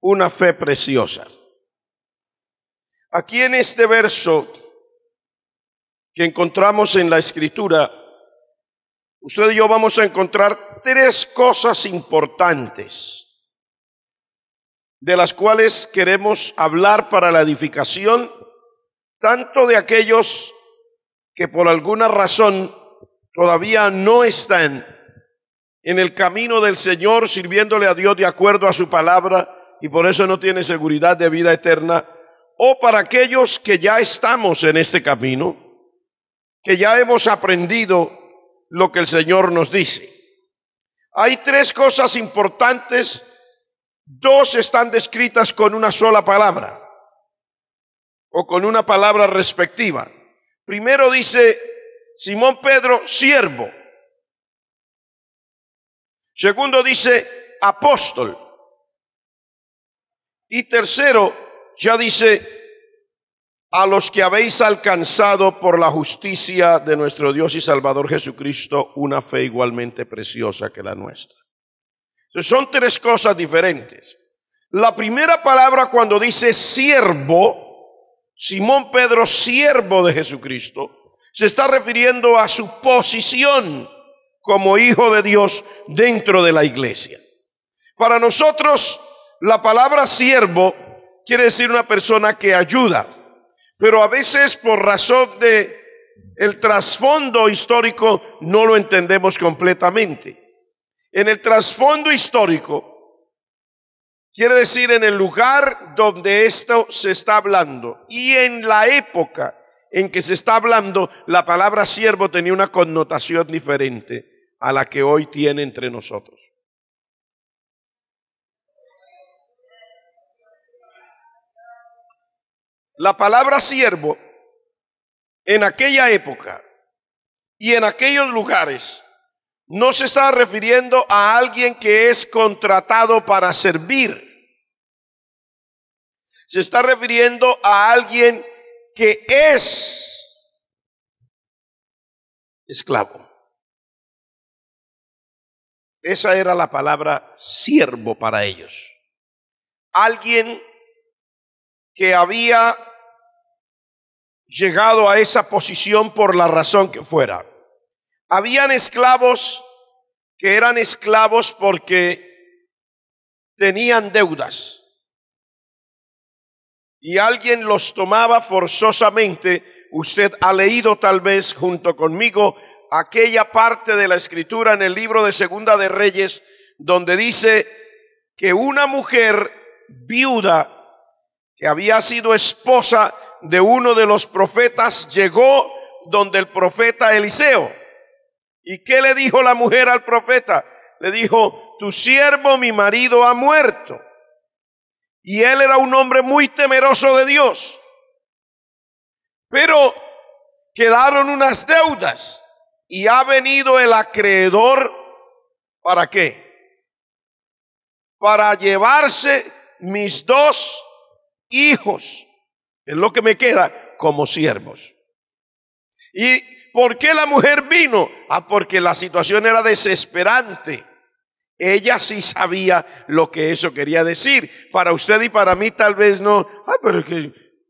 una fe preciosa. Aquí en este verso que encontramos en la Escritura, usted y yo vamos a encontrar tres cosas importantes de las cuales queremos hablar para la edificación, tanto de aquellos que por alguna razón todavía no están en el camino del Señor, sirviéndole a Dios de acuerdo a su palabra, y por eso no tiene seguridad de vida eterna, o para aquellos que ya estamos en este camino, que ya hemos aprendido lo que el Señor nos dice. Hay tres cosas importantes, dos están descritas con una sola palabra, o con una palabra respectiva. Primero dice Simón Pedro, siervo. Segundo dice apóstol. Y tercero ya dice a los que habéis alcanzado por la justicia de nuestro Dios y Salvador Jesucristo una fe igualmente preciosa que la nuestra. Entonces, son tres cosas diferentes. La primera palabra, cuando dice siervo, Simón Pedro, siervo de Jesucristo, se está refiriendo a su posición como hijo de Dios dentro de la iglesia. Para nosotros, la palabra siervo quiere decir una persona que ayuda, pero a veces por razón de el trasfondo histórico no lo entendemos completamente. En el trasfondo histórico quiere decir en el lugar donde esto se está hablando, y en la época en que se está hablando, la palabra siervo tenía una connotación diferente a la que hoy tiene entre nosotros. La palabra siervo en aquella época y en aquellos lugares no se está refiriendo a alguien que es contratado para servir. Se está refiriendo a alguien que es esclavo. Esa era la palabra siervo para ellos. Alguien que había llegado a esa posición por la razón que fuera. Habían esclavos que eran esclavos porque tenían deudas y alguien los tomaba forzosamente. Usted ha leído tal vez junto conmigo aquella parte de la Escritura en el libro de Segunda de Reyes donde dice que una mujer viuda que había sido esposa de uno de los profetas llegó donde el profeta Eliseo. ¿Y qué le dijo la mujer al profeta? Le dijo: tu siervo, mi marido, ha muerto. Y él era un hombre muy temeroso de Dios. Pero quedaron unas deudas y ha venido el acreedor. ¿Para qué? Para llevarse mis dos hijos, es lo que me queda, como siervos. ¿Y por qué la mujer vino? Porque la situación era desesperante. Ella sí sabía lo que eso quería decir. Para usted y para mí tal vez no. Pero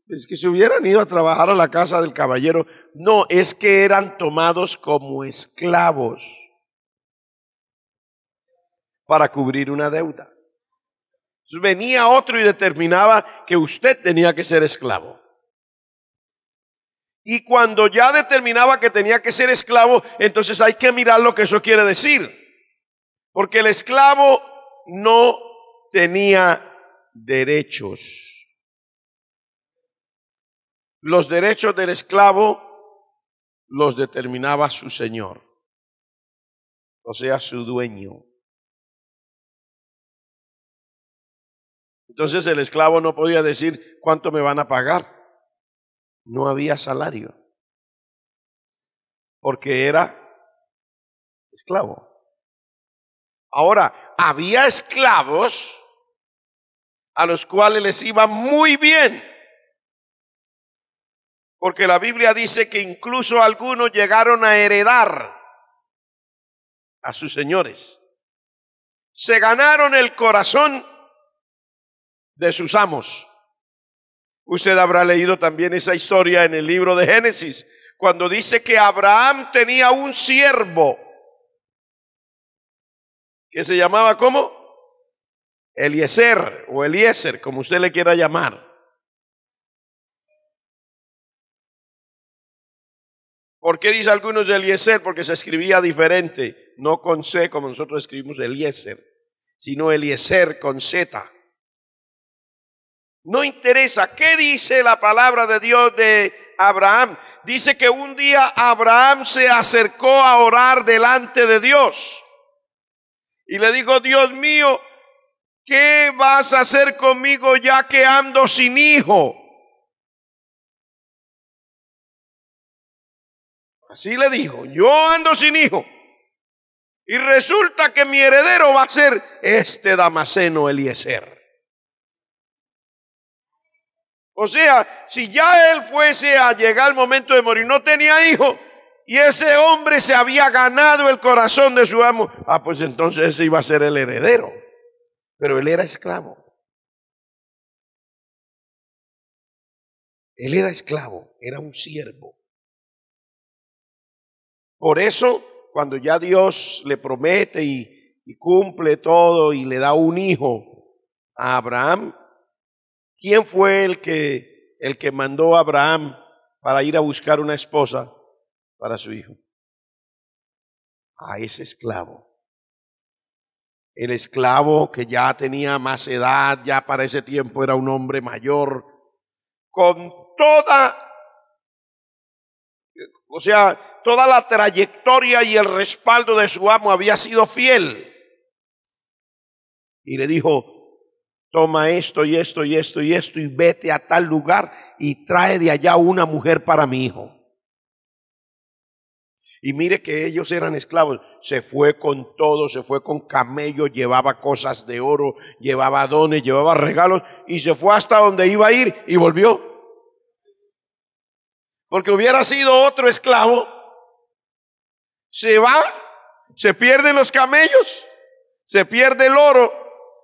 es que se hubieran ido a trabajar a la casa del caballero. No, es que eran tomados como esclavos para cubrir una deuda. Entonces venía otro y determinaba que usted tenía que ser esclavo. Y cuando ya determinaba que tenía que ser esclavo, entonces hay que mirar lo que eso quiere decir. Porque el esclavo no tenía derechos. Los derechos del esclavo los determinaba su señor, o sea, su dueño. Entonces el esclavo no podía decir cuánto me van a pagar. No había salario, porque era esclavo. Ahora, había esclavos a los cuales les iba muy bien, porque la Biblia dice que incluso algunos llegaron a heredar a sus señores. Se ganaron el corazón de sus amos. Usted habrá leído también esa historia en el libro de Génesis, cuando dice que Abraham tenía un siervo que se llamaba ¿cómo? Eliezer o Eliezer, como usted le quiera llamar. ¿Por qué dice algunos de Eliezer? Porque se escribía diferente, no con C como nosotros escribimos Eliezer, sino Eliezer con Z. No interesa qué dice la palabra de Dios de Abraham. Dice que un día Abraham se acercó a orar delante de Dios y le dijo: Dios mío, ¿qué vas a hacer conmigo ya que ando sin hijo? Así le dijo: yo ando sin hijo y resulta que mi heredero va a ser este Damaseno Eliezer. O sea, si ya él fuese a llegar el momento de morir, no tenía hijo, y ese hombre se había ganado el corazón de su amo, pues entonces ese iba a ser el heredero. Pero él era esclavo. Él era esclavo, era un siervo. Por eso, cuando ya Dios le promete y cumple todo y le da un hijo a Abraham, ¿quién fue el que mandó a Abraham para ir a buscar una esposa para su hijo? A ese esclavo. El esclavo que ya tenía más edad, ya para ese tiempo era un hombre mayor, con toda la trayectoria y el respaldo de su amo, había sido fiel. Y le dijo: toma esto y esto y esto y esto y vete a tal lugar y trae de allá una mujer para mi hijo. Y mire que ellos eran esclavos. Se fue con todo, se fue con camellos, llevaba cosas de oro, llevaba dones, llevaba regalos y se fue hasta donde iba a ir y volvió. Porque hubiera sido otro esclavo, se va, se pierden los camellos, se pierde el oro,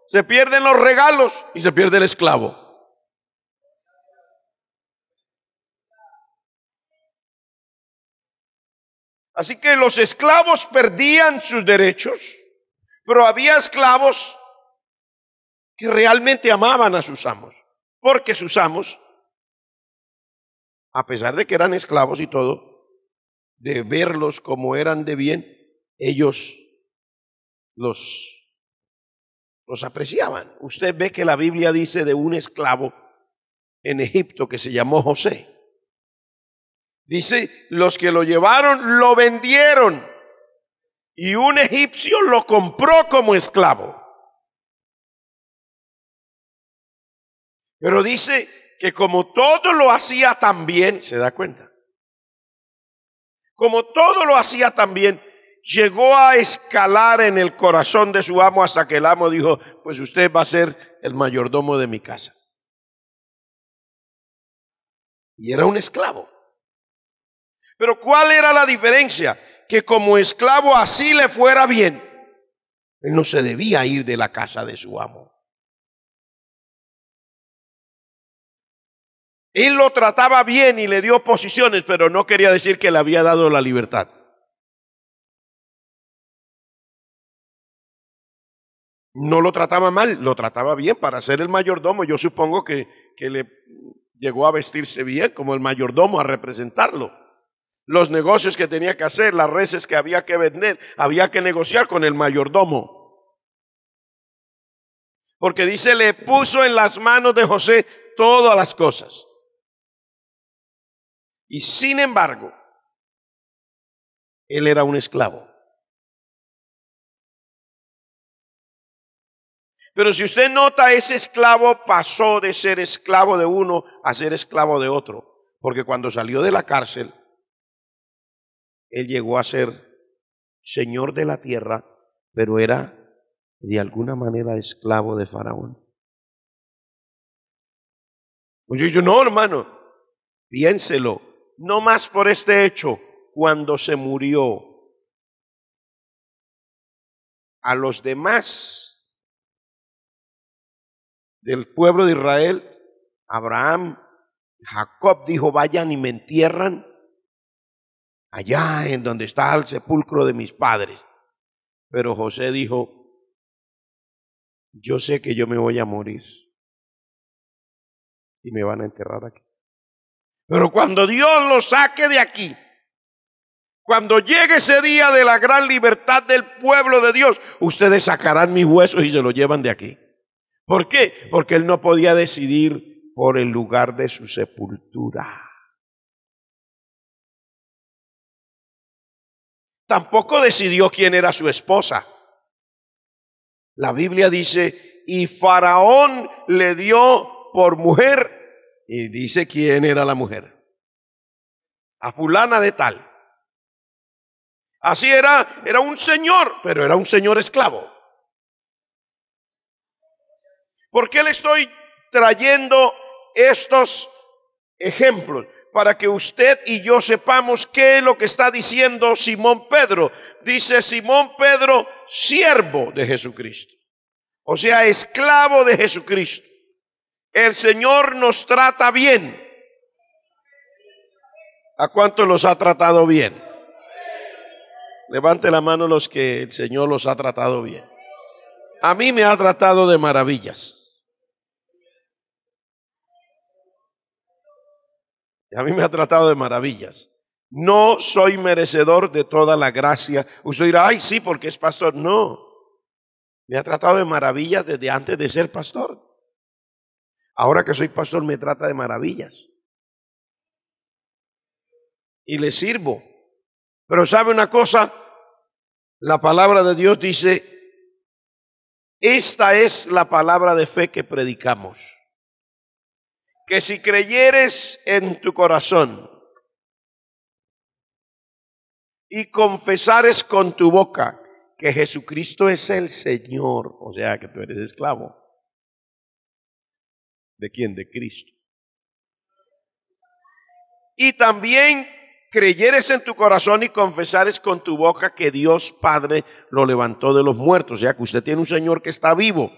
se pierden los regalos y se pierde el esclavo. Así que los esclavos perdían sus derechos, pero había esclavos que realmente amaban a sus amos, porque sus amos, a pesar de que eran esclavos y todo, de verlos como eran de bien, ellos los apreciaban. Usted ve que la Biblia dice de un esclavo en Egipto que se llamó José. Dice: los que lo llevaron lo vendieron y un egipcio lo compró como esclavo. Pero dice que como todo lo hacía tan bien, ¿se da cuenta? Como todo lo hacía tan bien, llegó a escalar en el corazón de su amo hasta que el amo dijo: pues usted va a ser el mayordomo de mi casa. Y era un esclavo. Pero ¿cuál era la diferencia? Que como esclavo, así le fuera bien, él no se debía ir de la casa de su amo. Él lo trataba bien y le dio posiciones, pero no quería decir que le había dado la libertad. No lo trataba mal, lo trataba bien para ser el mayordomo. Yo supongo que le llegó a vestirse bien como el mayordomo, a representarlo. Los negocios que tenía que hacer, las reses que había que vender, había que negociar con el mayordomo. Porque dice: le puso en las manos de José todas las cosas. Y sin embargo, él era un esclavo. Pero si usted nota, ese esclavo pasó de ser esclavo de uno a ser esclavo de otro. Porque cuando salió de la cárcel, él llegó a ser señor de la tierra, pero era de alguna manera esclavo de Faraón. Pues yo no, hermano, piénselo, no más por este hecho. Cuando se murió, a los demás del pueblo de Israel, Abraham, Jacob dijo, vayan y me entierran allá en donde está el sepulcro de mis padres. Pero José dijo, yo sé que yo me voy a morir y me van a enterrar aquí. Pero cuando Dios lo saque de aquí, cuando llegue ese día de la gran libertad del pueblo de Dios, ustedes sacarán mis huesos y se los llevan de aquí. ¿Por qué? Porque él no podía decidir por el lugar de su sepultura. Tampoco decidió quién era su esposa. La Biblia dice, y Faraón le dio por mujer, y dice quién era la mujer. A fulana de tal. Así era un señor, pero era un señor esclavo. ¿Por qué le estoy trayendo estos ejemplos? Para que usted y yo sepamos qué es lo que está diciendo Simón Pedro. Dice Simón Pedro, siervo de Jesucristo. O sea, esclavo de Jesucristo. El Señor nos trata bien. ¿A cuántos los ha tratado bien? Levante la mano los que el Señor los ha tratado bien. A mí me ha tratado de maravillas. A mí me ha tratado de maravillas. No soy merecedor de toda la gracia. Usted dirá, ay, sí, porque es pastor. No, me ha tratado de maravillas desde antes de ser pastor. Ahora que soy pastor me trata de maravillas. Y le sirvo. Pero ¿sabe una cosa? La palabra de Dios dice, esta es la palabra de fe que predicamos. Que si creyeres en tu corazón y confesares con tu boca que Jesucristo es el Señor, o sea que tú eres esclavo. ¿De quién? De Cristo. Y también creyeres en tu corazón y confesares con tu boca que Dios Padre lo levantó de los muertos, o sea que usted tiene un Señor que está vivo.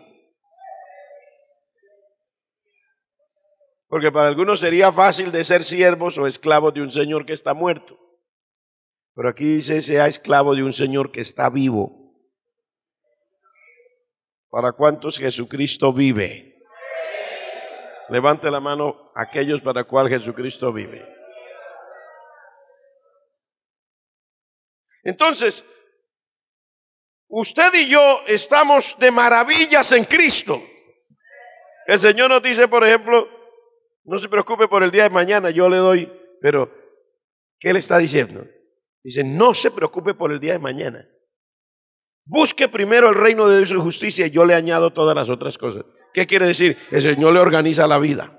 Porque para algunos sería fácil de ser siervos o esclavos de un Señor que está muerto. Pero aquí dice, sea esclavo de un Señor que está vivo. ¿Para cuántos Jesucristo vive? Levante la mano aquellos para cual Jesucristo vive. Entonces, usted y yo estamos de maravillas en Cristo. El Señor nos dice, por ejemplo, no se preocupe por el día de mañana, yo le doy, pero ¿qué le está diciendo? Dice, no se preocupe por el día de mañana. Busque primero el reino de Dios y su justicia y yo le añado todas las otras cosas. ¿Qué quiere decir? El Señor le organiza la vida.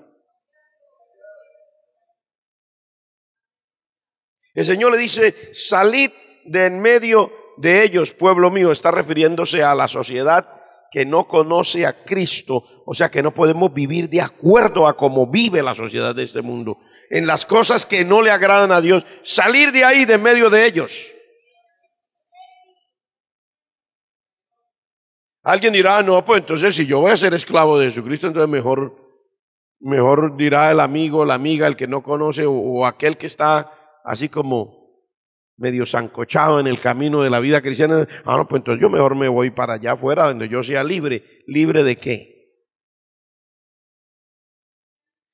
El Señor le dice, salid de en medio de ellos, pueblo mío. Está refiriéndose a la sociedad que no conoce a Cristo, o sea que no podemos vivir de acuerdo a cómo vive la sociedad de este mundo, en las cosas que no le agradan a Dios, salir de ahí, de en medio de ellos. Alguien dirá, no, pues entonces si yo voy a ser esclavo de Jesucristo, entonces mejor dirá el amigo, la amiga, el que no conoce, o aquel que está así como medio sancochado en el camino de la vida cristiana. No, pues entonces yo mejor me voy para allá afuera donde yo sea libre. ¿Libre de qué?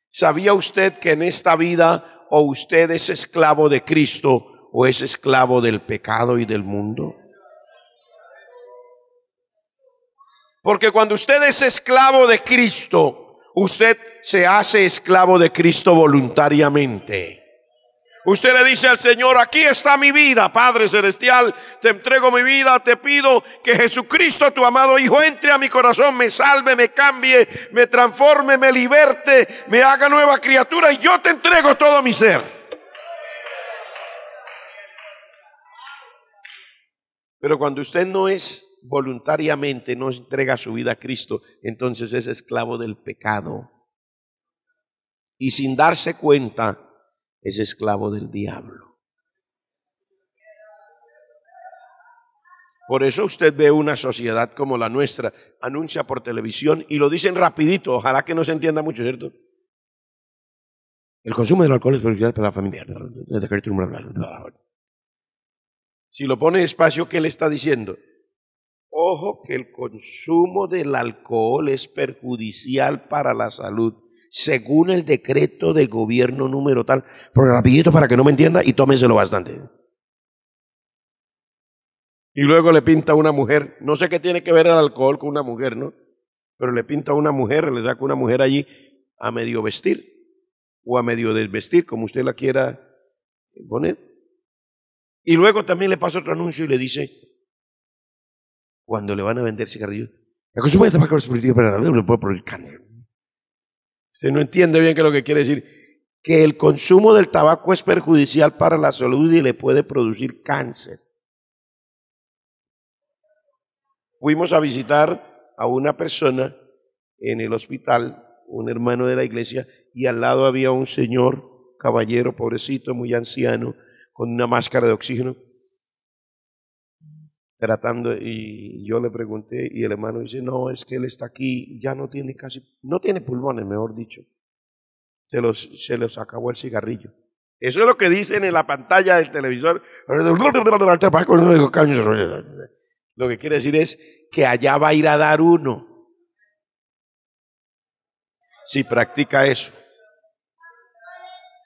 ¿Sabía usted que en esta vida o usted es esclavo de Cristo o es esclavo del pecado y del mundo? Porque cuando usted es esclavo de Cristo, usted se hace esclavo de Cristo voluntariamente. Usted le dice al Señor, aquí está mi vida, Padre Celestial, te entrego mi vida, te pido que Jesucristo, tu amado Hijo, entre a mi corazón, me salve, me cambie, me transforme, me liberte, me haga nueva criatura y yo te entrego todo mi ser. Pero cuando usted no es voluntariamente, no entrega su vida a Cristo, entonces es esclavo del pecado. Y sin darse cuenta, es esclavo del diablo. Por eso usted ve una sociedad como la nuestra, anuncia por televisión y lo dicen rapidito, ojalá que no se entienda mucho, ¿cierto? El consumo del alcohol es perjudicial para la familia. Si lo pone despacio, ¿qué le está diciendo? Ojo que el consumo del alcohol es perjudicial para la salud, según el decreto del gobierno número tal. Pero rapidito para que no me entienda y tómenselo bastante. Y luego le pinta a una mujer, no sé qué tiene que ver el alcohol con una mujer, ¿no? Pero le pinta a una mujer, le da con una mujer allí a medio vestir o a medio desvestir, como usted la quiera poner. Y luego también le pasa otro anuncio y le dice, cuando le van a vender cigarrillos, el consumo de tabaco es perjudicial para la salud, le puede producir cáncer. Usted no entiende bien qué es lo que quiere decir, que el consumo del tabaco es perjudicial para la salud y le puede producir cáncer. Fuimos a visitar a una persona en el hospital, un hermano de la iglesia, y al lado había un señor, caballero, pobrecito, muy anciano, con una máscara de oxígeno, tratando, y yo le pregunté, y el hermano dice, no, es que él está aquí, ya no tiene no tiene pulmones, mejor dicho, se los acabó el cigarrillo. Eso es lo que dicen en la pantalla del televisor. Lo que quiere decir es que allá va a ir a dar uno si practica eso.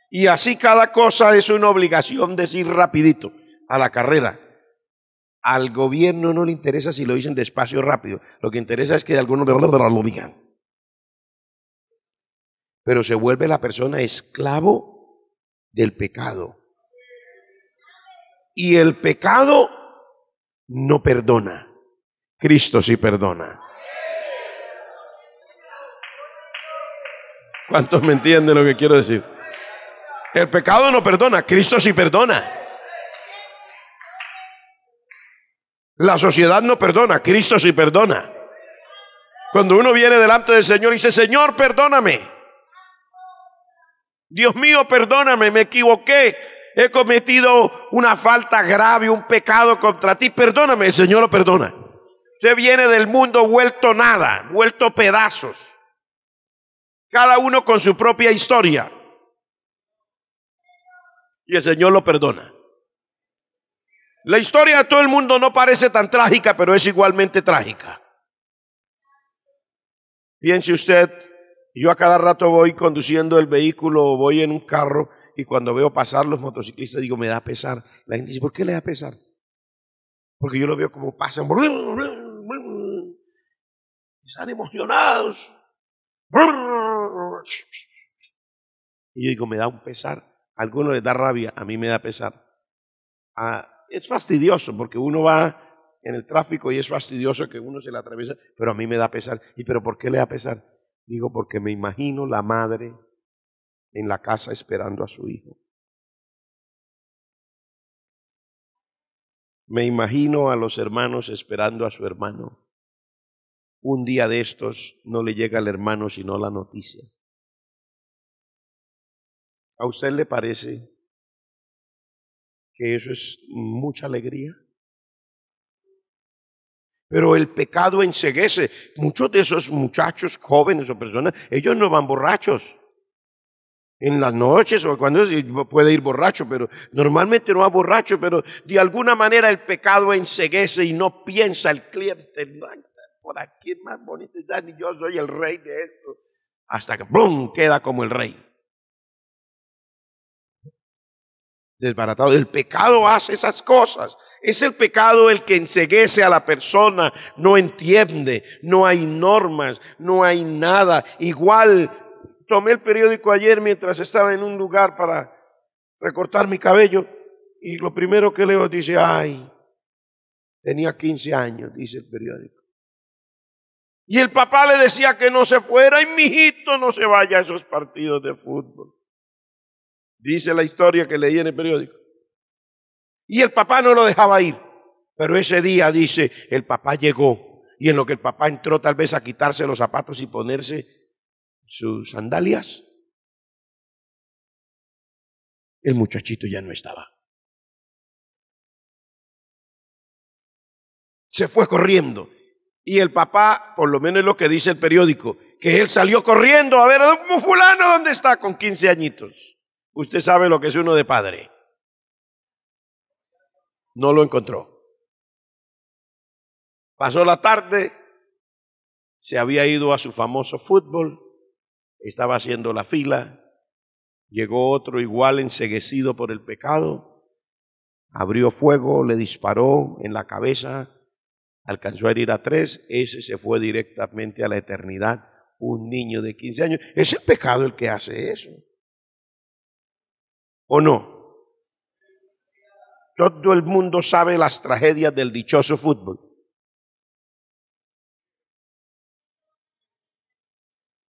Y así cada cosa es una obligación decir rapidito, a la carrera. Al gobierno no le interesa si lo dicen despacio o rápido. Lo que interesa es que algunos lo digan. Pero se vuelve la persona esclavo del pecado. Y el pecado no perdona. Cristo sí perdona. ¿Cuántos me entienden lo que quiero decir? El pecado no perdona, Cristo sí perdona. La sociedad no perdona, Cristo sí perdona. Cuando uno viene delante del Señor y dice, Señor, perdóname. Dios mío, perdóname, me equivoqué. He cometido una falta grave, un pecado contra ti. Perdóname, el Señor lo perdona. Usted viene del mundo vuelto nada, vuelto pedazos. Cada uno con su propia historia. Y el Señor lo perdona. La historia de todo el mundo no parece tan trágica, pero es igualmente trágica. Piense usted, yo a cada rato voy conduciendo el vehículo, voy en un carro y cuando veo pasar los motociclistas digo, me da pesar. La gente dice, ¿por qué le da pesar? Porque yo lo veo como pasan, están emocionados. Y yo digo, me da un pesar. A algunos les da rabia, a mí me da pesar. Es fastidioso porque uno va en el tráfico y es fastidioso que uno se le atraviesa, pero a mí me da pesar. ¿Y pero por qué le da pesar? Digo, porque me imagino la madre en la casa esperando a su hijo. Me imagino a los hermanos esperando a su hermano. Un día de estos no le llega al hermano sino la noticia. ¿A usted le parece que eso es mucha alegría? Pero el pecado enceguece. Muchos de esos muchachos jóvenes o personas, ellos no van borrachos. En las noches o cuando puede ir borracho, pero normalmente no va borracho, pero de alguna manera el pecado enceguece y no piensa el cliente, por aquí es más bonito, y yo soy el rey de esto. Hasta que ¡bum! Queda como el rey. Desbaratado. El pecado hace esas cosas. Es el pecado el que enceguece a la persona, no entiende, no hay normas, no hay nada. Igual tomé el periódico ayer mientras estaba en un lugar para recortar mi cabello y lo primero que leo dice, ay, tenía 15 años, dice el periódico. Y el papá le decía que no se fuera y mijito no se vaya a esos partidos de fútbol. Dice la historia que leí en el periódico. Y el papá no lo dejaba ir. Pero ese día, dice, el papá llegó. Y en lo que el papá entró tal vez a quitarse los zapatos y ponerse sus sandalias, el muchachito ya no estaba. Se fue corriendo. Y el papá, por lo menos es lo que dice el periódico, que él salió corriendo a ver a fulano, ¿dónde está? Con 15 añitos. Usted sabe lo que es uno de padre. No lo encontró. Pasó la tarde, se había ido a su famoso fútbol, estaba haciendo la fila, llegó otro igual enceguecido por el pecado, abrió fuego, le disparó en la cabeza, alcanzó a herir a 3, ese se fue directamente a la eternidad, un niño de 15 años. ¿Es el pecado el que hace eso? ¿O no? Todo el mundo sabe las tragedias del dichoso fútbol.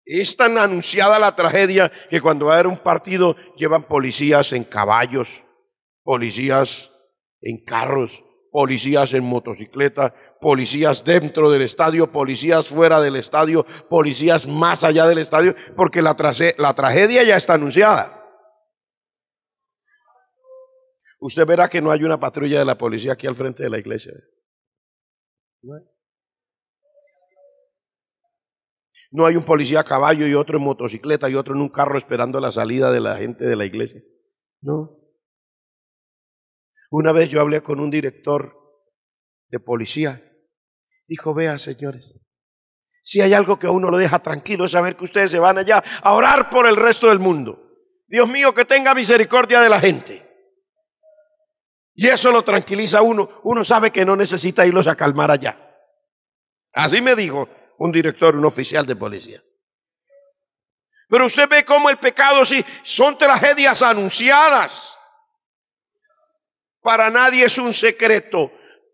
Es tan anunciada la tragedia que cuando va a haber un partido llevan policías en caballos, policías en carros, policías en motocicleta, policías dentro del estadio, policías fuera del estadio, policías más allá del estadio, porque la tragedia ya está anunciada. Usted verá que no hay una patrulla de la policía aquí al frente de la iglesia. No hay un policía a caballo y otro en motocicleta y otro en un carro esperando la salida de la gente de la iglesia. No. Una vez yo hablé con un director de policía. Dijo, vea, señores, si hay algo que a uno lo deja tranquilo es saber que ustedes se van allá a orar por el resto del mundo. Dios mío, que tenga misericordia de la gente. Y eso lo tranquiliza a uno. Uno sabe que no necesita irlos a calmar allá. Así me dijo un director, un oficial de policía. Pero usted ve cómo el pecado sí son tragedias anunciadas. Para nadie es un secreto.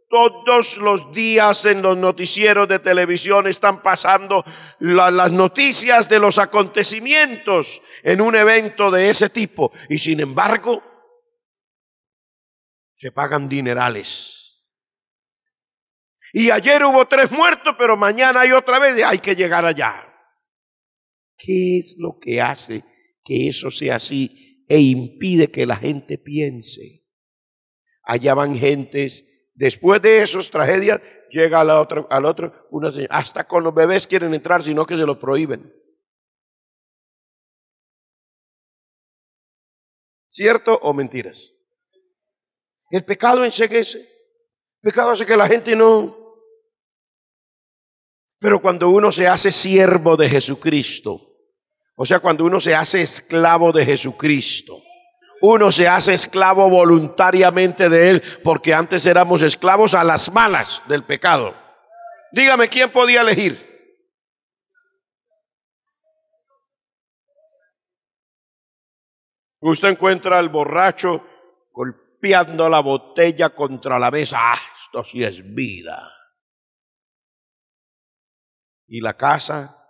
Todos los días en los noticieros de televisión están pasando las noticias de los acontecimientos en un evento de ese tipo. Y sin embargo, se pagan dinerales. Y ayer hubo 3 muertos, pero mañana hay otra vez, hay que llegar allá. ¿Qué es lo que hace que eso sea así e impide que la gente piense? Allá van gentes, después de esas tragedias, llega al otro, una señora, hasta con los bebés quieren entrar, sino que se lo prohíben. ¿Cierto o mentiras? El pecado enceguece. El pecado hace que la gente no. Pero cuando uno se hace siervo de Jesucristo, o sea, cuando uno se hace esclavo de Jesucristo, uno se hace esclavo voluntariamente de Él, porque antes éramos esclavos a las malas del pecado. Dígame, ¿quién podía elegir? Usted encuentra al borracho golpeando la botella contra la mesa. ¡Ah, esto sí es vida! Y la casa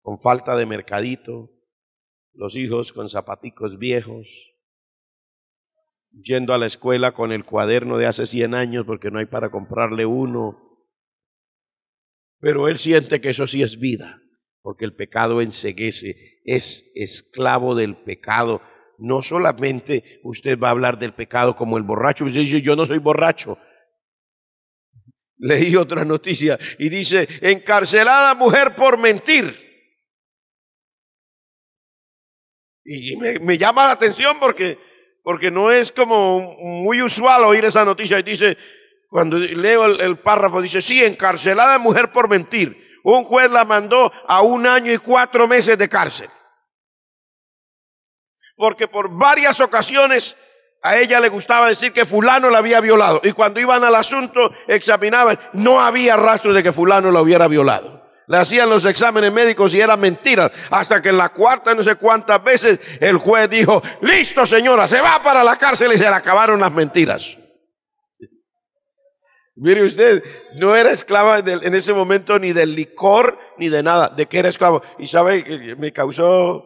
con falta de mercadito, los hijos con zapaticos viejos, yendo a la escuela con el cuaderno de hace 100 años porque no hay para comprarle uno. Pero él siente que eso sí es vida, porque el pecado enceguece, es esclavo del pecado. No solamente usted va a hablar del pecado como el borracho, usted dice, yo no soy borracho. Leí otra noticia y dice, encarcelada mujer por mentir. Y me llama la atención porque no es como muy usual oír esa noticia. Y dice, cuando leo el párrafo, dice, sí, encarcelada mujer por mentir. Un juez la mandó a 1 año y 4 meses de cárcel. Porque por varias ocasiones a ella le gustaba decir que fulano la había violado. Y cuando iban al asunto, examinaban, no había rastro de que fulano la hubiera violado. Le hacían los exámenes médicos y eran mentiras. Hasta que en la 4ª, no sé cuántas veces, el juez dijo, listo señora, se va para la cárcel, y se le acabaron las mentiras. Mire usted, no era esclava en ese momento ni del licor ni de nada. ¿De qué era esclavo? Y sabe, me causó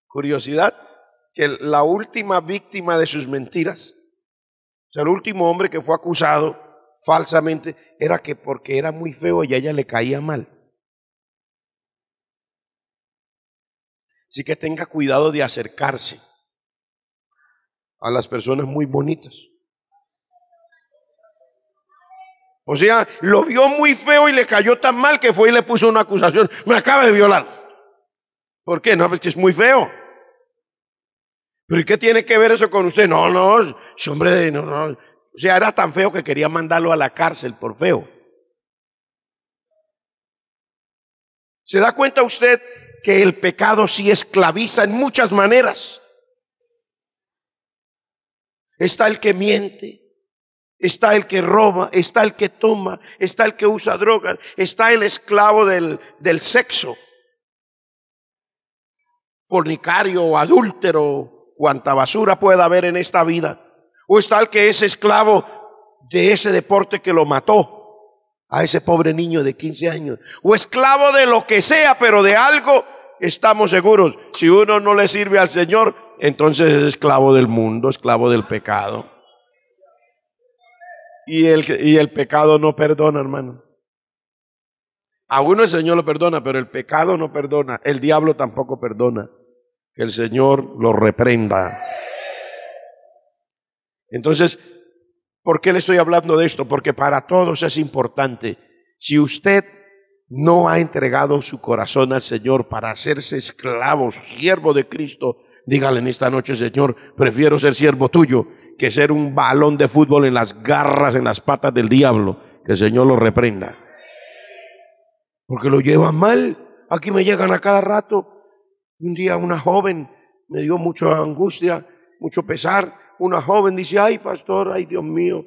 curiosidad que la última víctima de sus mentiras, o sea, el último hombre que fue acusado falsamente, era que porque era muy feo y a ella le caía mal. Así que tenga cuidado de acercarse a las personas muy bonitas. O sea, lo vio muy feo y le cayó tan mal que fue y le puso una acusación. Me acaba de violar. ¿Por qué? No, pues que es muy feo. ¿Pero y qué tiene que ver eso con usted? No, no, ese hombre, no, no. O sea, era tan feo que quería mandarlo a la cárcel por feo. ¿Se da cuenta usted que el pecado sí esclaviza en muchas maneras? Está el que miente, está el que roba, está el que toma, está el que usa drogas, está el esclavo del sexo, fornicario, adúltero, cuanta basura pueda haber en esta vida. O está el que es esclavo de ese deporte que lo mató a ese pobre niño de 15 años. O esclavo de lo que sea, pero de algo estamos seguros. Si uno no le sirve al Señor, entonces es esclavo del mundo, esclavo del pecado. Y el pecado no perdona, hermano. A uno el Señor lo perdona, pero el pecado no perdona. El diablo tampoco perdona. Que el Señor lo reprenda. Entonces, ¿por qué le estoy hablando de esto? Porque para todos es importante. Si usted no ha entregado su corazón al Señor para hacerse esclavo, siervo de Cristo, dígale en esta noche: Señor, prefiero ser siervo tuyo que ser un balón de fútbol en las garras, en las patas del diablo. Que el Señor lo reprenda. Porque lo llevan mal. Aquí me llegan a cada rato. Un día una joven me dio mucha angustia, mucho pesar. Una joven dice: ay, pastor, ay, Dios mío,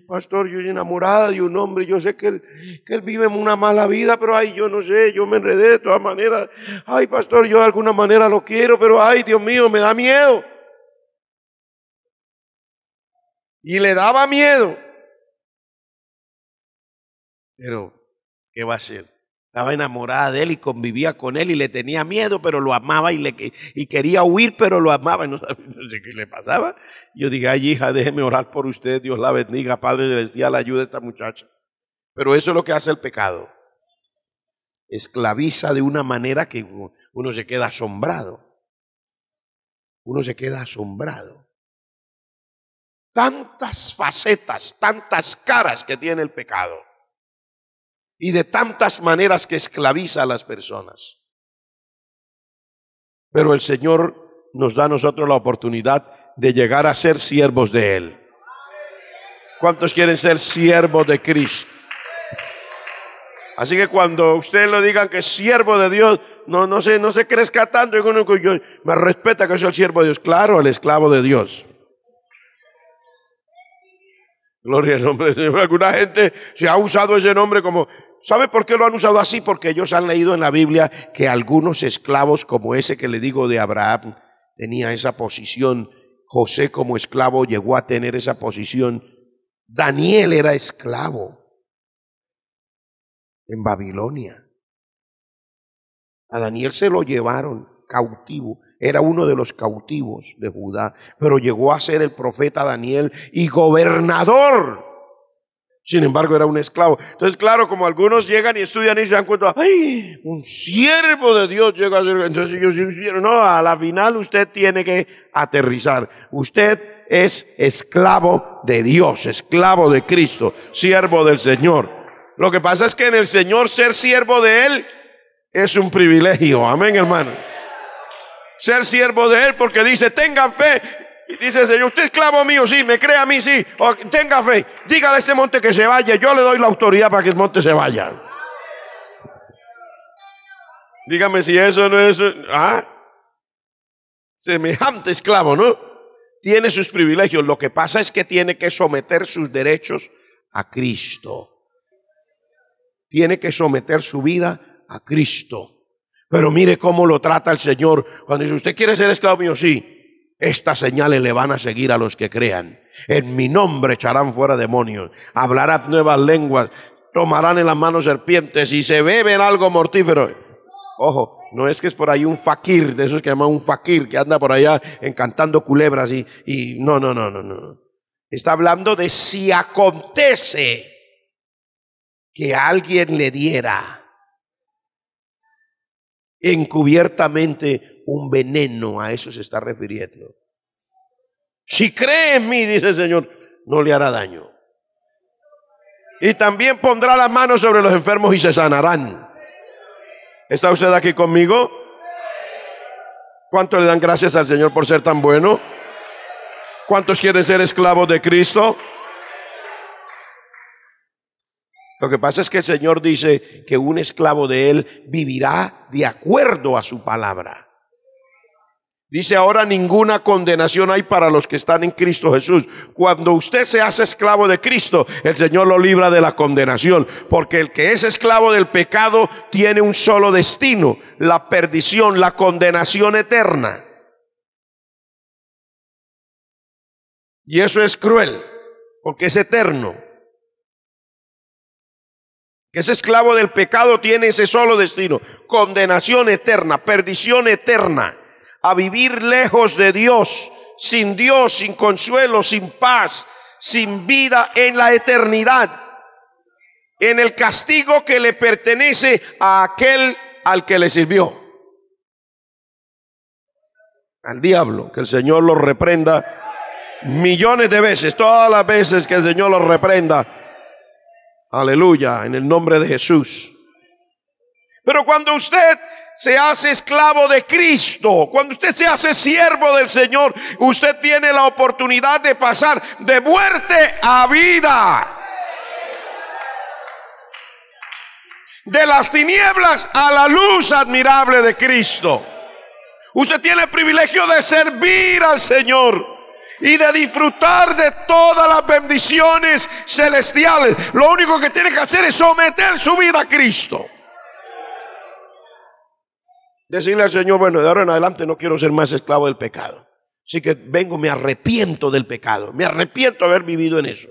pastor, yo estoy enamorada de un hombre, yo sé que él vive en una mala vida, pero ay, yo no sé, yo me enredé de todas maneras. Ay, pastor, yo de alguna manera lo quiero, pero ay, Dios mío, me da miedo. Y le daba miedo. Pero, ¿qué va a hacer? Estaba enamorada de él y convivía con él y le tenía miedo, pero lo amaba y quería huir, pero lo amaba. No sé qué le pasaba. Yo dije: ay, hija, déjeme orar por usted, Dios la bendiga, Padre Celestial, ayude a esta muchacha. Pero eso es lo que hace el pecado. Esclaviza de una manera que uno se queda asombrado. Uno se queda asombrado. Tantas facetas, tantas caras que tiene el pecado. Y de tantas maneras que esclaviza a las personas. Pero el Señor nos da a nosotros la oportunidad de llegar a ser siervos de Él. ¿Cuántos quieren ser siervos de Cristo? Así que cuando ustedes le digan que es siervo de Dios, no se crezca tanto. Yo me respeta que soy el siervo de Dios. Claro, el esclavo de Dios. Gloria al nombre del Señor. Alguna gente se ha usado ese nombre como... ¿Sabe por qué lo han usado así? Porque ellos han leído en la Biblia que algunos esclavos, como ese que le digo de Abraham, tenía esa posición. José como esclavo llegó a tener esa posición. Daniel era esclavo en Babilonia. A Daniel se lo llevaron cautivo. Era uno de los cautivos de Judá, pero llegó a ser el profeta Daniel y gobernador. Sin embargo, era un esclavo. Entonces, claro, como algunos llegan y estudian y se dan cuenta: ¡ay! Un siervo de Dios llega a ser. Entonces yo soy un siervo. No, a la final usted tiene que aterrizar. Usted es esclavo de Dios, esclavo de Cristo, siervo del Señor. Lo que pasa es que en el Señor ser siervo de Él es un privilegio. Amén, hermano. Ser siervo de Él, porque dice: tengan fe. Y dice el Señor: usted es esclavo mío, sí, me cree a mí, sí, o tenga fe, dígale a ese monte que se vaya, yo le doy la autoridad para que el monte se vaya. Dígame si eso no es semejante esclavo, ¿no? Tiene sus privilegios, lo que pasa es que tiene que someter sus derechos a Cristo. Tiene que someter su vida a Cristo. Pero mire cómo lo trata el Señor cuando dice: usted quiere ser esclavo mío, sí. Estas señales le van a seguir a los que crean. En mi nombre echarán fuera demonios, hablarán nuevas lenguas, tomarán en las manos serpientes y se beben algo mortífero. Ojo, no es que es por ahí un fakir, de esos que llaman un fakir, que anda por allá encantando culebras y no. Está hablando de si acontece que alguien le diera encubiertamente un veneno, a eso se está refiriendo. Si cree en mí, dice el Señor, no le hará daño. Y también pondrá las manos sobre los enfermos y se sanarán. ¿Está usted aquí conmigo? ¿Cuántos le dan gracias al Señor por ser tan bueno? ¿Cuántos quieren ser esclavos de Cristo? Lo que pasa es que el Señor dice que un esclavo de Él vivirá de acuerdo a su palabra. Dice: ahora ninguna condenación hay para los que están en Cristo Jesús. Cuando usted se hace esclavo de Cristo, el Señor lo libra de la condenación, porque el que es esclavo del pecado tiene un solo destino: la perdición, la condenación eterna. Y eso es cruel, porque es eterno. Que ese esclavo del pecado tiene ese solo destino: condenación eterna, perdición eterna, a vivir lejos de Dios, sin consuelo, sin paz, sin vida en la eternidad, en el castigo que le pertenece a aquel al que le sirvió, al diablo. Que el Señor lo reprenda millones de veces, todas las veces que el Señor lo reprenda. Aleluya, en el nombre de Jesús. Pero cuando usted se hace esclavo de Cristo, cuando usted se hace siervo del Señor, usted tiene la oportunidad de pasar de muerte a vida, de las tinieblas a la luz admirable de Cristo. Usted tiene el privilegio de servir al Señor y de disfrutar de todas las bendiciones celestiales. Lo único que tiene que hacer es someter su vida a Cristo. Decirle al Señor: bueno, de ahora en adelante no quiero ser más esclavo del pecado. Así que vengo, me arrepiento del pecado. Me arrepiento de haber vivido en eso.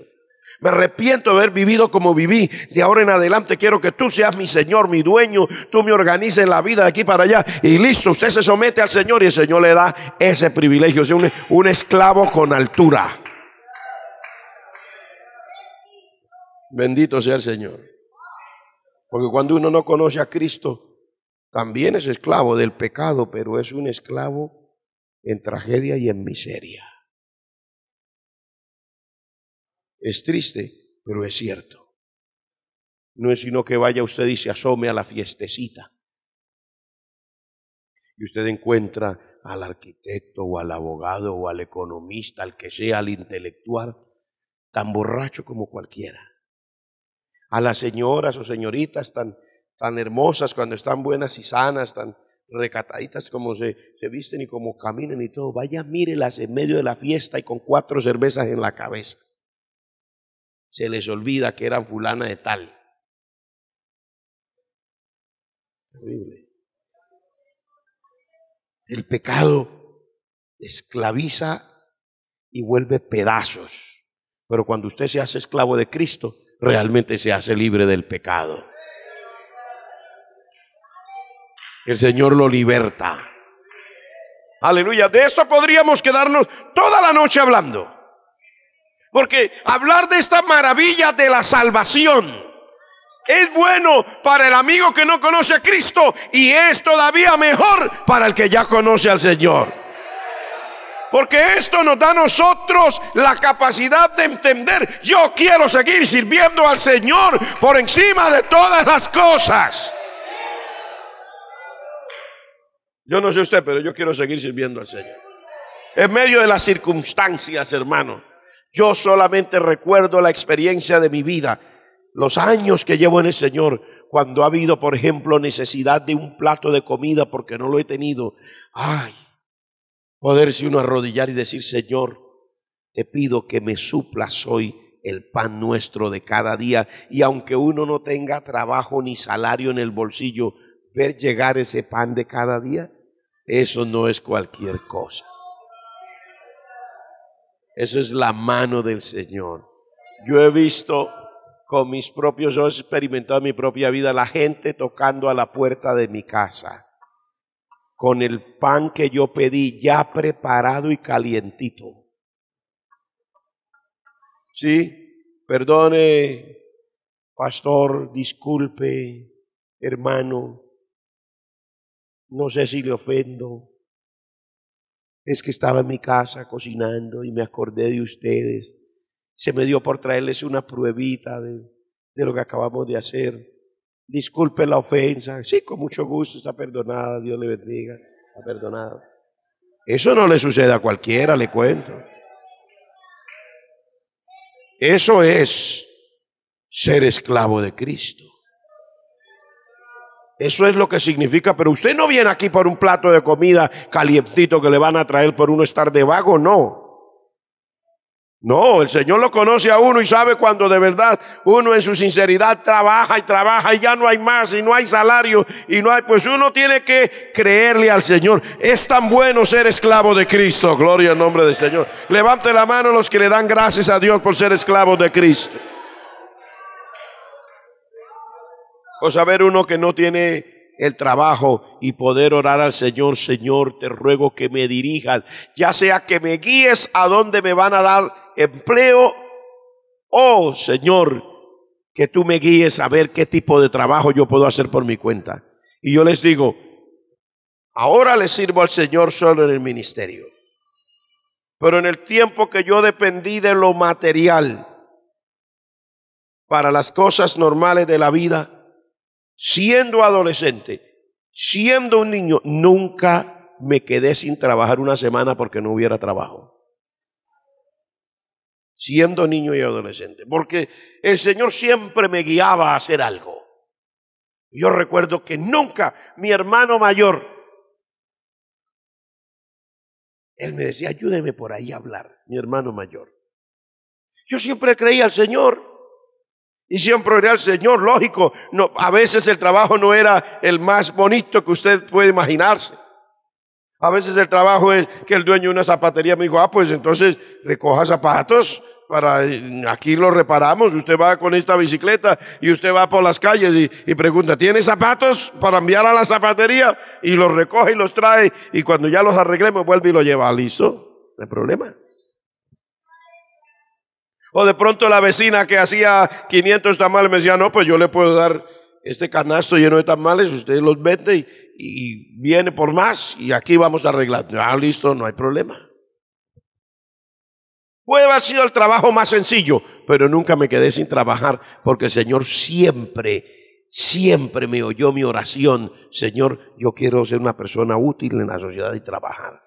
Me arrepiento de haber vivido como viví. De ahora en adelante quiero que tú seas mi Señor, mi dueño. Tú me organices la vida de aquí para allá. Y listo, usted se somete al Señor y el Señor le da ese privilegio. Es un esclavo con altura. Bendito sea el Señor. Porque cuando uno no conoce a Cristo, también es esclavo del pecado, pero es un esclavo en tragedia y en miseria. Es triste, pero es cierto. No es sino que vaya usted y se asome a la fiestecita y usted encuentra al arquitecto o al abogado o al economista, al que sea, al intelectual, tan borracho como cualquiera. A las señoras o señoritas tan hermosas cuando están buenas y sanas, tan recataditas como se visten y como caminan y todo. Vaya, mírelas en medio de la fiesta y con 4 cervezas en la cabeza. Se les olvida que eran fulana de tal. Terrible. El pecado esclaviza y vuelve pedazos. Pero cuando usted se hace esclavo de Cristo, realmente se hace libre del pecado. El Señor lo liberta. Aleluya. De esto podríamos quedarnos toda la noche hablando. Porque hablar de esta maravilla de la salvación es bueno para el amigo que no conoce a Cristo y es todavía mejor para el que ya conoce al Señor. Porque esto nos da a nosotros la capacidad de entender: yo quiero seguir sirviendo al Señor por encima de todas las cosas. Yo no sé usted, pero yo quiero seguir sirviendo al Señor. En medio de las circunstancias, hermano. Yo solamente recuerdo la experiencia de mi vida, los años que llevo en el Señor, cuando ha habido, por ejemplo, necesidad de un plato de comida porque no lo he tenido. Ay, poderse uno arrodillar y decir: Señor, te pido que me suplas hoy el pan nuestro de cada día. Y aunque uno no tenga trabajo ni salario en el bolsillo, ver llegar ese pan de cada día, eso no es cualquier cosa. Eso es la mano del Señor. Yo he visto con mis propios ojos, he experimentado en mi propia vida, la gente tocando a la puerta de mi casa con el pan que yo pedí ya preparado y calientito. Sí, perdone, pastor, disculpe, hermano, no sé si le ofendo. Es que estaba en mi casa cocinando y me acordé de ustedes. Se me dio por traerles una pruebita de lo que acabamos de hacer. Disculpe la ofensa. Sí, con mucho gusto, está perdonada, Dios le bendiga, está perdonada. Eso no le sucede a cualquiera, le cuento. Eso es ser esclavo de Cristo. Eso es lo que significa, pero usted no viene aquí por un plato de comida calientito que le van a traer por uno estar de vago, no. No, el Señor lo conoce a uno y sabe cuando de verdad uno en su sinceridad trabaja y ya no hay más y no hay salario y no hay, pues uno tiene que creerle al Señor. Es tan bueno ser esclavo de Cristo, gloria al nombre del Señor. Levante la mano los que le dan gracias a Dios por ser esclavos de Cristo. O saber uno que no tiene el trabajo y poder orar al Señor: Señor, te ruego que me dirijas, ya sea que me guíes a donde me van a dar empleo, o Señor, que tú me guíes a ver qué tipo de trabajo yo puedo hacer por mi cuenta. Y yo les digo, ahora le sirvo al Señor solo en el ministerio, pero en el tiempo que yo dependí de lo material para las cosas normales de la vida, siendo adolescente, siendo un niño, nunca me quedé sin trabajar una semana porque no hubiera trabajo. Siendo niño y adolescente, porque el Señor siempre me guiaba a hacer algo. Yo recuerdo que nunca mi hermano mayor, él me decía: ayúdeme por ahí a hablar, mi hermano mayor. Yo siempre creía al Señor. Y siempre oré al Señor, lógico, no, a veces el trabajo no era el más bonito que usted puede imaginarse. A veces el trabajo es que el dueño de una zapatería me dijo: pues entonces recoja zapatos, aquí los reparamos, usted va con esta bicicleta y usted va por las calles y pregunta: ¿tiene zapatos para enviar a la zapatería? Y los recoge y los trae, y cuando ya los arreglemos vuelve y los lleva, listo, no hay problema. O de pronto la vecina que hacía 500 tamales me decía: no, pues yo le puedo dar este canasto lleno de tamales, usted los vende y viene por más y aquí vamos a arreglar. Listo, no hay problema. Puede haber sido el trabajo más sencillo, pero nunca me quedé sin trabajar, porque el Señor siempre me oyó mi oración: Señor, yo quiero ser una persona útil en la sociedad y trabajar.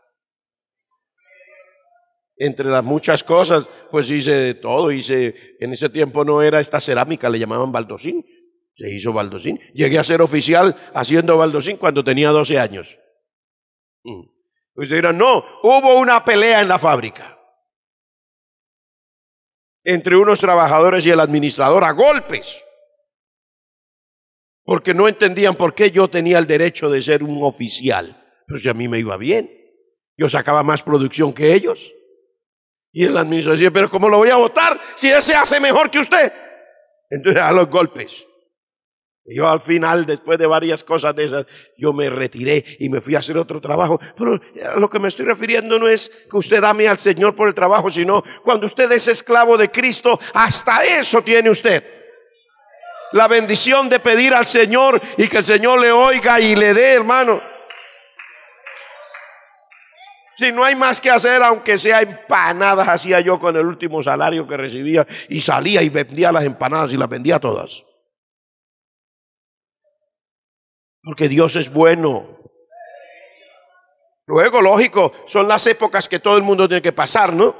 Entre las muchas cosas, pues hice de todo. En ese tiempo no era esta cerámica, le llamaban baldosín. Se hizo baldosín. Llegué a ser oficial haciendo baldosín cuando tenía 12 años. Ustedes dirán: no, hubo una pelea en la fábrica entre unos trabajadores y el administrador a golpes, porque no entendían por qué yo tenía el derecho de ser un oficial. Pero si a mí me iba bien, yo sacaba más producción que ellos. Y el administrador decía: pero ¿cómo lo voy a votar si ese hace mejor que usted? Entonces a los golpes. Y yo al final, después de varias cosas de esas, yo me retiré y me fui a hacer otro trabajo. Pero a lo que me estoy refiriendo no es que usted ame al Señor por el trabajo, sino cuando usted es esclavo de Cristo, hasta eso tiene usted. La bendición de pedir al Señor y que el Señor le oiga y le dé, hermano. Si no hay más que hacer, aunque sea empanadas, hacía yo con el último salario que recibía, y salía y vendía las empanadas y las vendía todas. Porque Dios es bueno. Luego, lógico, son las épocas que todo el mundo tiene que pasar, ¿no?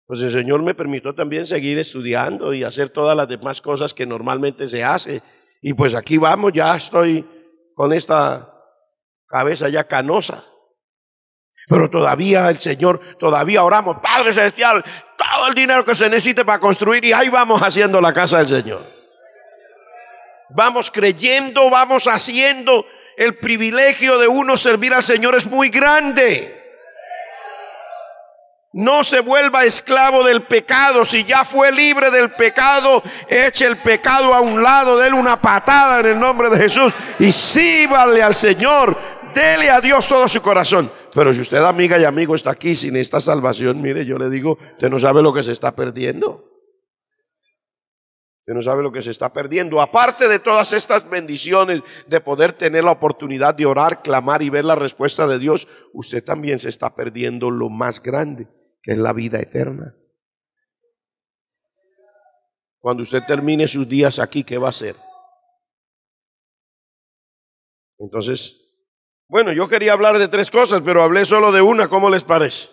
Pues el Señor me permitió también seguir estudiando y hacer todas las demás cosas que normalmente se hace. Y pues aquí vamos, ya estoy con esta cabeza ya canosa, pero todavía el Señor, todavía oramos: Padre Celestial, todo el dinero que se necesite para construir, y ahí vamos haciendo la casa del Señor. Vamos creyendo, vamos haciendo. El privilegio de uno servir al Señor es muy grande. No se vuelva esclavo del pecado. Si ya fue libre del pecado, eche el pecado a un lado, déle una patada en el nombre de Jesús y sírvale al Señor. Dele a Dios todo su corazón. Pero si usted, amiga y amigo, está aquí sin esta salvación, mire, yo le digo, usted no sabe lo que se está perdiendo. Usted no sabe lo que se está perdiendo. Aparte de todas estas bendiciones de poder tener la oportunidad de orar, clamar y ver la respuesta de Dios, usted también se está perdiendo lo más grande, que es la vida eterna. Cuando usted termine sus días aquí, ¿qué va a hacer? Entonces, bueno, yo quería hablar de 3 cosas, pero hablé solo de una, ¿cómo les parece?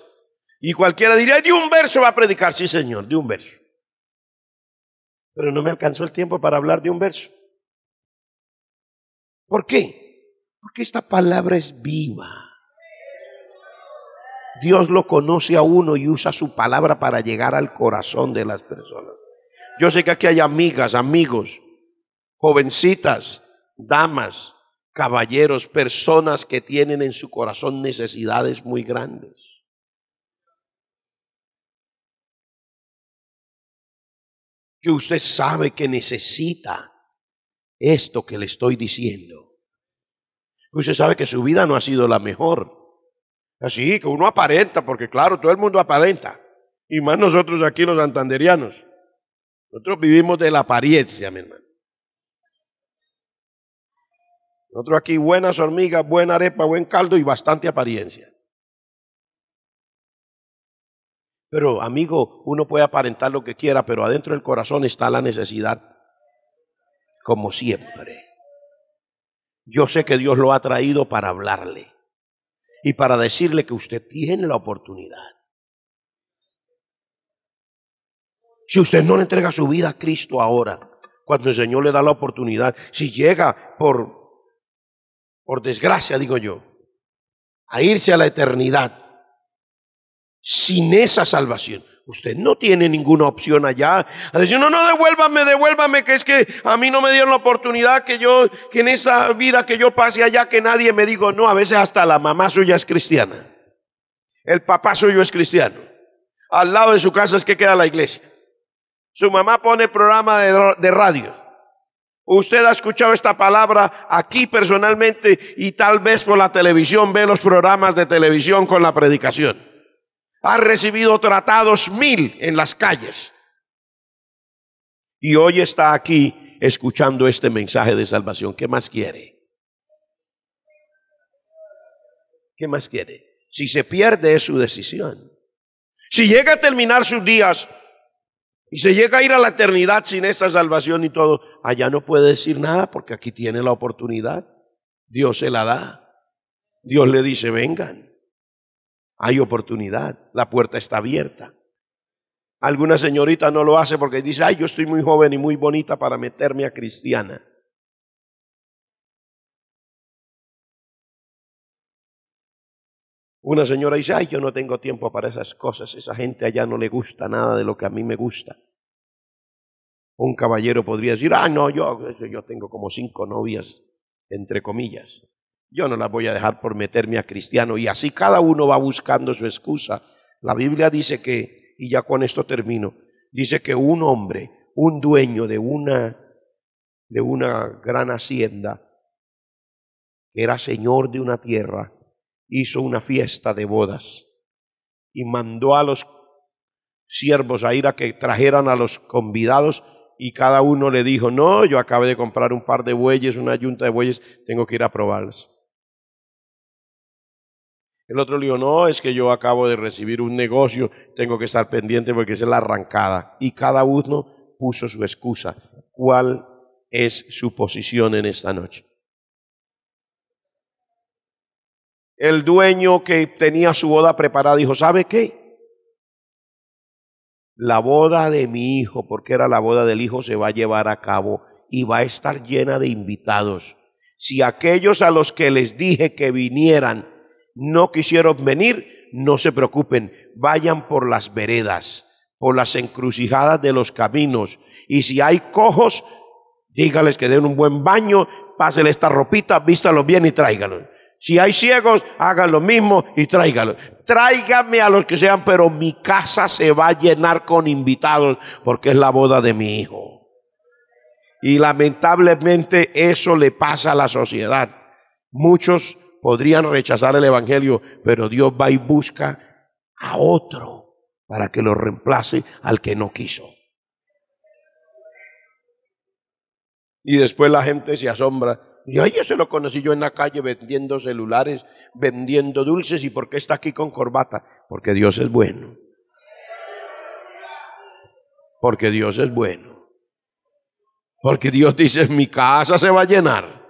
Y cualquiera diría, de un verso va a predicar. Sí, señor, de un verso. Pero no me alcanzó el tiempo para hablar de un verso. ¿Por qué? Porque esta palabra es viva. Dios lo conoce a uno y usa su palabra para llegar al corazón de las personas. Yo sé que aquí hay amigas, amigos, jovencitas, damas, caballeros, personas que tienen en su corazón necesidades muy grandes. Que usted sabe que necesita esto que le estoy diciendo. Usted sabe que su vida no ha sido la mejor. Así que uno aparenta, porque claro, todo el mundo aparenta. Y más nosotros aquí los santanderianos. Nosotros vivimos de la apariencia, mi hermano. Nosotros aquí buenas hormigas, buena arepa, buen caldo y bastante apariencia. Pero amigo, uno puede aparentar lo que quiera, pero adentro del corazón está la necesidad, como siempre. Yo sé que Dios lo ha traído para hablarle y para decirle que usted tiene la oportunidad. Si usted no le entrega su vida a Cristo ahora, cuando el Señor le da la oportunidad, si llega por desgracia, digo yo, a irse a la eternidad sin esa salvación, usted no tiene ninguna opción allá a decir, no, devuélvame, que es que a mí no me dieron la oportunidad, que en esa vida que yo pase allá, que nadie me dijo. No, a veces hasta la mamá suya es cristiana, el papá suyo es cristiano, al lado de su casa es que queda la iglesia, su mamá pone programa de radio. Usted ha escuchado esta palabra aquí personalmente y tal vez por la televisión ve los programas de televisión con la predicación. Ha recibido tratados 1000 en las calles. Y hoy está aquí escuchando este mensaje de salvación. ¿Qué más quiere? ¿Qué más quiere? Si se pierde es su decisión. Si llega a terminar sus días y se llega a ir a la eternidad sin esta salvación y todo, allá no puede decir nada porque aquí tiene la oportunidad. Dios se la da. Dios le dice, vengan. Hay oportunidad, la puerta está abierta. Alguna señorita no lo hace porque dice, ay, yo estoy muy joven y muy bonita para meterme a cristiana. Una señora dice, ay, yo no tengo tiempo para esas cosas, esa gente allá no le gusta nada de lo que a mí me gusta. Un caballero podría decir, no, yo tengo como 5 novias, entre comillas. Yo no las voy a dejar por meterme a cristiano. Y así cada uno va buscando su excusa. La Biblia dice que, y ya con esto termino, dice que un hombre, un dueño de una gran hacienda, que era señor de una tierra, hizo una fiesta de bodas y mandó a los siervos a ir a que trajeran a los convidados. Y cada uno le dijo, no, yo acabé de comprar un par de bueyes, una yunta de bueyes, tengo que ir a probarlos. El otro le dijo, no, es que yo acabo de recibir un negocio, tengo que estar pendiente porque esa es la arrancada. Y cada uno puso su excusa. ¿Cuál es su posición en esta noche? El dueño que tenía su boda preparada dijo, ¿sabe qué? La boda de mi hijo, porque era la boda del hijo, se va a llevar a cabo y va a estar llena de invitados. Si aquellos a los que les dije que vinieran no quisieron venir, no se preocupen, vayan por las veredas, por las encrucijadas de los caminos, y si hay cojos, dígales que den un buen baño, pásenle esta ropita, vístalos bien y tráiganlos. Si hay ciegos, hagan lo mismo y tráiganlos. Tráigame a los que sean, pero mi casa se va a llenar con invitados porque es la boda de mi hijo. Y lamentablemente eso le pasa a la sociedad. Muchos podrían rechazar el evangelio, pero Dios va y busca a otro para que lo reemplace al que no quiso. Y después la gente se asombra. Y ay, ese lo conocí yo en la calle vendiendo celulares, vendiendo dulces. ¿Y por qué está aquí con corbata? Porque Dios es bueno. Porque Dios es bueno. Porque Dios dice, mi casa se va a llenar.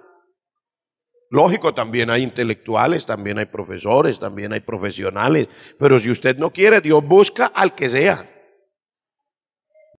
Lógico, también hay intelectuales, también hay profesores, también hay profesionales. Pero si usted no quiere, Dios busca al que sea.